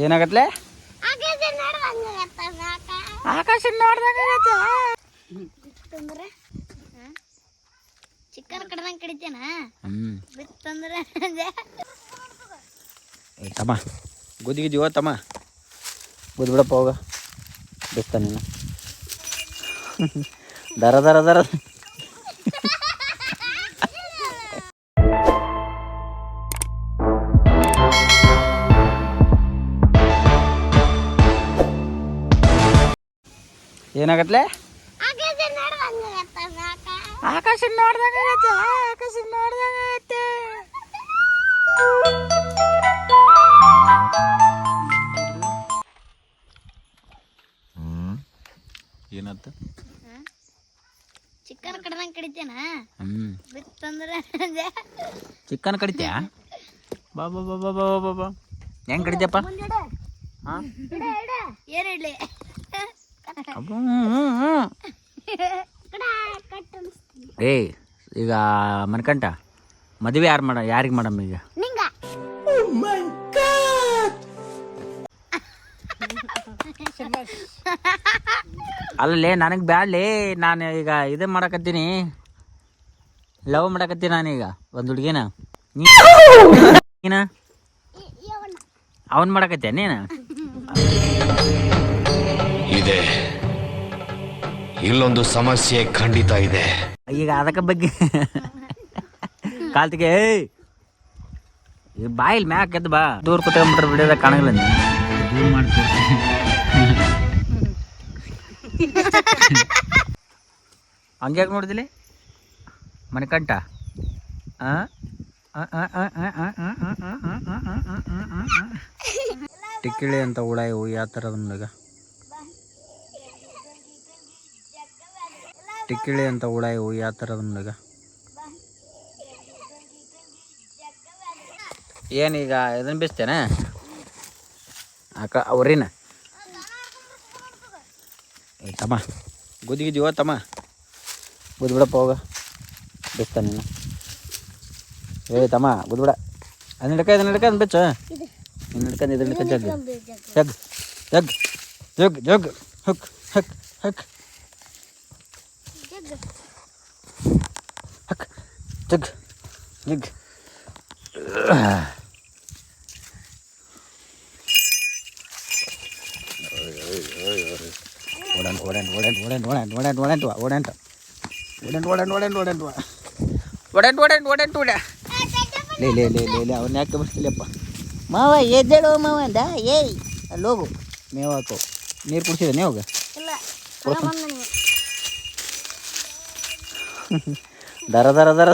ಏನಾಗತ್ಲೆ? ಆಕಾಶ ನೋಡ್ದಂಗ chicken ಕಡ್ದಂಗ್ ಕಡಿತೇನ ಬಿತ್ತಂದ್ರೆ ತಮ್ಮ ಗುದ್ದಿಗಿದ್ದೀವ ತಮ್ಮ ಗುದ್ ಬಿಡಪ್ಪ ಹೋಗ ಬಿಸ್ತ ನೀನು ದರ ದರ ದರ ಏನಾಗತ್ಲೆ? ಆಕಾಶ ನೋಡ್ದಂಗ ಆಕಾಶ ನೋಡ್ದಂಗ ಏನತ್ತ? Chicken ಕಡ್ದಂಗ್ ಕಡಿತೇನ ಬಿತ್ತಂದ್ರೆ chicken ಕಡಿತ್ಯಾ? ಬಾ ಬಾ ಬಾ ಬಾ ಬಾ ಬಾ ಬಾ ಹೆಂಗ್ ಕಡಿದ್ಯಪ್ಪ? ಏನ್ ಇಡ್ಲಿ ಏ ಈಗ ಮನ್ಕಂಟ ಮದುವೆ ಯಾರಿಗೆ ಮಾಡಮ್ಮ ಈಗ? ಅಲ್ಲೇ ನನಗೆ ಬ್ಯಾಡ್ಲಿ, ನಾನು ಈಗ ಇದೇ ಮಾಡಕತ್ತೀನಿ, ಲವ್ ಮಾಡಕತ್ತೀನಿ ನಾನೀಗ ಒಂದು ಹುಡುಗಿನ. ನೀನ ಅವನ್ ಮಾಡಕತ್ತೀಯ ನೀನು? ಇದೆ, ಇಲ್ಲೊಂದು ಸಮಸ್ಯೆ ಖಂಡಿತ ಇದೆ. ಈಗ ಅದಕ್ಕೆ ಬಗ್ಗೆ ಕಾಲ್ತಿಗೆ ಬಾಯಿಲ್ ಮ್ಯಾಕ್ ಎದ್ದು ಬಾ, ದೂರ ಕುತ್ಕೊಂಡ್ಬಿಟ್ರೆ ಬಿಡೋದ ಕಾಣಲ್ಲ ನೀನು. ದೂರ ಮಾಡ್ತೀವಿ ಹಂಗ್ಯಾಕೆ ನೋಡಿದಿಲ್ಲ ಮನೆಕಂಠ? ಟಿಕ್ಕಿಳಿ ಅಂತ ಹುಳ ಇವು ಯಾವ ಥರದ ನನಗ? ಟಿಕ್ಕಿಳಿ ಅಂತ ಹುಳ ಇವು ಯಾವ ಥರದ ನನಗ? ಏನೀಗ ಇದನ್ನು ಬಿಸ್ತೇನೆ ಅವ್ರಿನ? ತಮ್ಮ ಗುದ್ದಿಗಿದ್ದೀವ ತಮ್ಮ ಗುದ್ ಬಿಡಪ್ಪ ಹೋಗ ಬಿಸ್ತ ನೀನು. ತಮ್ಮ ಗುದ್ ಬಿಡ. ಅದನ್ನ ಹಿಡ್ಕ ಬಿಚ್ಚ. ಇನ್ನು ಹಿಡ್ಕೊಂಡು ಇದನ್ನ ಹಿಡ್ಕ ಜಗ್ ಜಗ್ ಜಗ್ ಜಗ್ ಜಗ್ ಹಕ್ ಹಕ್ ಹಕ್ ಹಕ್ ಜಗ್ ಜಗ್. ಅವನ್ನ ಯಾಕೆ ಬರ್ತಿಲ್ಲಪ್ಪ ಮಾವ? ಎದ್ದೇಳು ಮಾವ ಅಂದ. ಏಯ್ ಅಲ್ಲಿ ಹೋಗು, ಮೇವು ಹಾಕು. ನೀರು ಕುಡಿಸಿದ ಹೋಗ. ದರ ದರ ದರ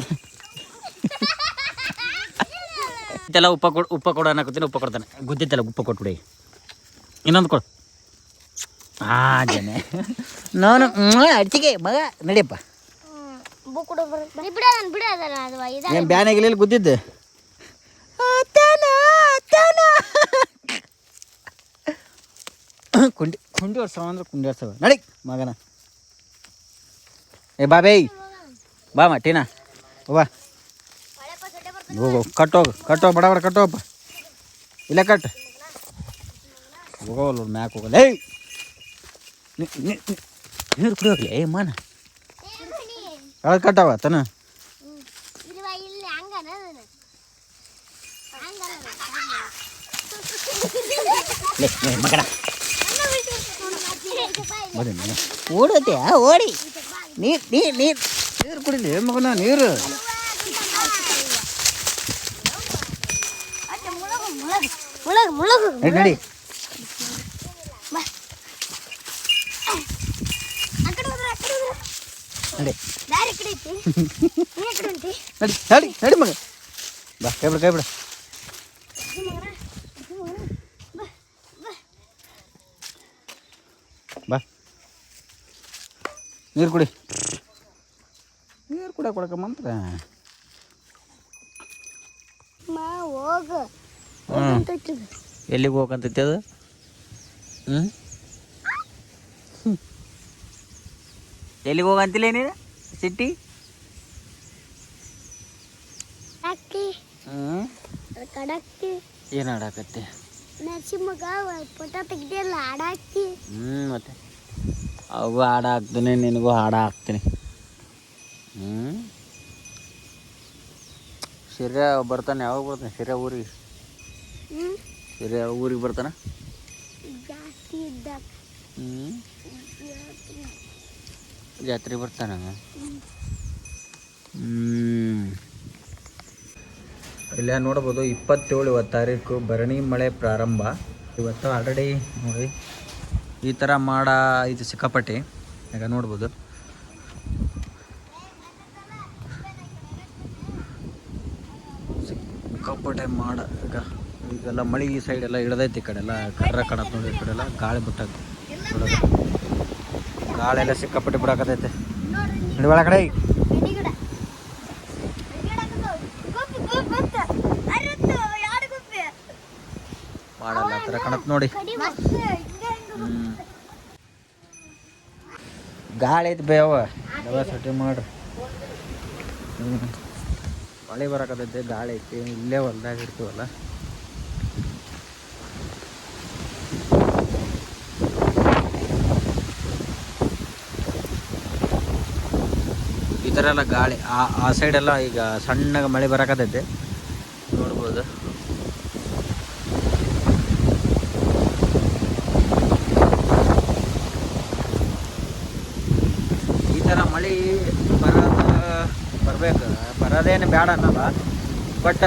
ಇದೆಲ್ಲ ಉಪ್ಪ ಕೊಡು ಅನ್ನಕತ್ತೀನಿ. ಉಪ್ಪ ಕೊಡ್ತಾನೆ. ಗುದ್ದಿತ್ತಲ್ಲ ಉಪ್ಪ ಕೊಟ್ಬಿಡಿ. ಇನ್ನೊಂದು ಕೊಡು. ಜನ ನಾನು ಅಡ್ತಿಗೆ ಮಗ ನಡಿಯಪ್ಪ. ಏನು ಬ್ಯಾನಾಗಿಲ್ಲ ಗುದ್ದಿದ್ದು? ಕುಂಡಿ ವರ್ಷವ ಅಂದ್ರೆ ಕುಂಡಿ ವರ್ಷವ ನಡಿ ಮಗನ. ಏ ಬಾ ಬೇಯ್ ಬಾ ಮಟ್ಟಿನ ಬಾ ಹೋಗು. ಕಟ್ಟೋಗು ಬಡ ಬಡ ಕಟ್ಟೋಗಪ್ಪ. ಇಲ್ಲ ಕಟ್ಟು ಹೋಗೋಲ್ಲ ಮ್ಯಾಕ್ ಹೋಗಲ್ಲ. ಏಯ್ ನೀರು ಕುಡಿಯೋಗ್ಲಿ ಏ ಮಾನ ಅಳ್ ಕಟ್ಟವ ತನ. ಮಗನ ಓಡತ್ತೆ ಓಡಿ ನೀರು ಕುಡಿಲಿ ಮಗನ. ನೀರು ನಡಿ. ನಡಿ ಮಗ ಬಾ. ಕೈ ಬಿಡ ಬಾ. ನೀರು ಕುಡಿ. ನೀರು ಕೊಡಕ ಮಂತ್ರ ಎಲ್ಲಿಗೆ ಹೋಗಂತೈತಿ ಅದು? ಎಲ್ಲಿಗೆ ಹೋಗಂತಿಲ್ಲ ನೀನು ಸಿಟ್ಟಿ? ಏನು ಆಡಾಕತ್ತೆ? ನರಸಿಂಹಗ ಫೋಟೋ ತೆಗ್ದಿಲ್ಲ ಹಾಡಾಕಿ ಮತ್ತೆ ಅವು ಹಾಡು ಹಾಕ್ತೀನಿ, ನಿನಗೂ ಹಾಡು ಹಾಕ್ತೀನಿ. ಶಿರ್ಯ ಬರ್ತಾನೆ, ಯಾವಾಗ ಬರ್ತಾನೆ ಶಿರ್ಯ ಊರಿಗೆ? ಶಿರ್ಯ ಊರಿಗೆ ಬರ್ತಾನೆ ಜಾಸ್ತಿ ಇದ್ದಾಗ. ಜಾತ್ರೆ ಬರ್ತಾನ. ಇಲ್ಲೇ ನೋಡ್ಬೋದು 27 ತಾರೀಕು ಭರಣಿ ಮಳೆ ಪ್ರಾರಂಭ. ಇವತ್ತು ಆಲ್ರೆಡಿ ನೋಡಿ ಈ ಥರ ಮಾಡ ಇದು ಸಿಕ್ಕಾಪಟ್ಟೆ. ಈಗ ನೋಡ್ಬೋದು ಸಿಕ್ಕಾಪಟ್ಟೆ ಮಾಡ. ಈಗೆಲ್ಲ ಮಳೆ ಈ ಸೈಡ್ ಎಲ್ಲ ಇಳ್ದೈತಿ. ಈ ಕಡೆ ಎಲ್ಲ ಕರ್ರ ಕಾಣತ್ ನೋಡಿ. ಈ ಕಡೆ ಎಲ್ಲ ಗಾಳಿ ಬಿಟ್ಟಾಗ ಗಾಳಿ ಎಲ್ಲ ಸಿಕ್ಕಾಪಟ್ಟೆ ಬಿಡಾಕತೈತೆ. ನೋಡಿ ಒಳ ಕಡೆ ಮಾಡಲ್ಲ ಆ ಥರ ಕಾಣತ್ ನೋಡಿ. ಗಾಳಿ ಐತಿ ಬೇವ ಸಟಿ ಮಾಡ್ರಿ. ಮಳೆ ಬರಕತೈತೆ, ಗಾಳಿ ಐತಿ. ಇಲ್ಲೇ ಹೊಲ್ದಾಗ ಇರ್ತೀವಲ್ಲ. ಈ ಥರ ಎಲ್ಲ ಗಾಳಿ ಆ ಸೈಡೆಲ್ಲ ಈಗ ಸಣ್ಣಗೆ ಮಳೆ ಬರಕತೈತೆ ನೋಡ್ಬೋದು. ಈ ಥರ ಮಳೆ ಬರಬೇಕು, ಬರೋದೇನು ಬೇಡ ಅನ್ನಲ್ಲ. ಬಟ್